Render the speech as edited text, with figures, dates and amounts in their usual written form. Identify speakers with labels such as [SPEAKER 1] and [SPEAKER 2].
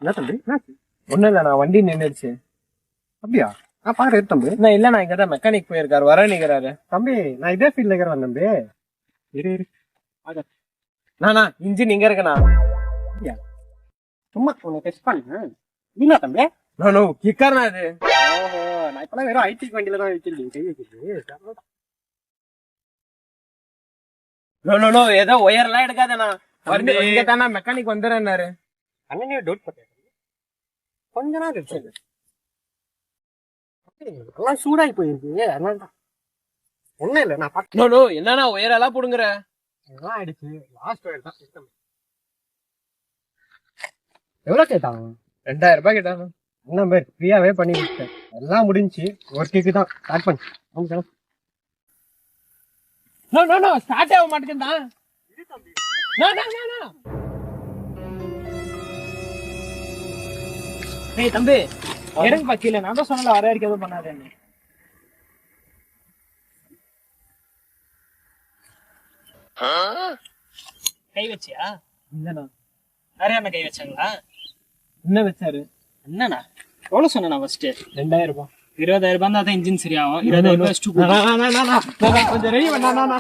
[SPEAKER 1] என்ன தம்பி ஒன்றும் இல்லை, நான் வண்டி நின்றுடுச்சு. அப்படியா? நான் பாரு தம்பி. நான் இல்லை, நான் இங்கே தான் மெக்கானிக் போயிருக்காரு, வர நிற்கிறாரு. தம்பி நான் இதே ஃபீல்டில் இருக்கிறேன் தம்பி. இரு நானா இன்ஜின் இங்கே இருக்கண்ணா. அப்படியா? சும்மா உன்னை டெஸ்ட் பண்ணேன். இல்ல தம்பி நானும் கிக்கர்னா அது. ஓஹோ, நான் இப்பெல்லாம் வெறும் ஐடி வண்டியில தான் வச்சிருக்கேன் கை வச்சிருக்கு. நோ ஏதோ ஒயர்லாம் எடுக்காதண்ணா. இங்க தானே மெக்கானிக் வந்துடுறாரு. அண்ணனே டவுட் பண்ணேன். கொஞ்ச நாள் வச்சிருக்கு, எல்லாம் சூடாகி போயிருக்கு. அதனால தான் ஒன்றும் இல்லை. நான் பார்த்து நோ என்னன்னா ஒயரெல்லாம் போடுங்கிற எல்லாம் ஆயிடுச்சு. லாஸ்ட் ஒயர் தான் சிஸ்டம். எவ்வளோ கேட்டாங்க? 2000 ரூபாய் கேட்டாங்க. என்ன பேர் ஃப்ரீயாவே பண்ணி கொடுத்தேன். எல்லாம் முடிஞ்சு ஒர்க்குக்கு தான் ஸ்டார்ட் பண்ணு. நோ ஸ்டார்ட் ஆக மாட்டேங்குதா? ஏய் தம்பி எடுங்க பக்கில, நான் தான் சொன்னல வர வரைக்கும் எதுவும் பண்ணாதேன்னு. கை வச்சியா? இல்லண்ணா. நிறைய கை வச்சாங்களா? என்ன வச்சாரு? என்னண்ணா எவ்வளவு சொன்னா? ஃபர்ஸ்ட் 2000 ரூபாய். 20000 ரூபாய் தான் இன்ஜின் சரியாகும். 20000 ரூபாய் கொஞ்சம் ரெடி பண்ணா.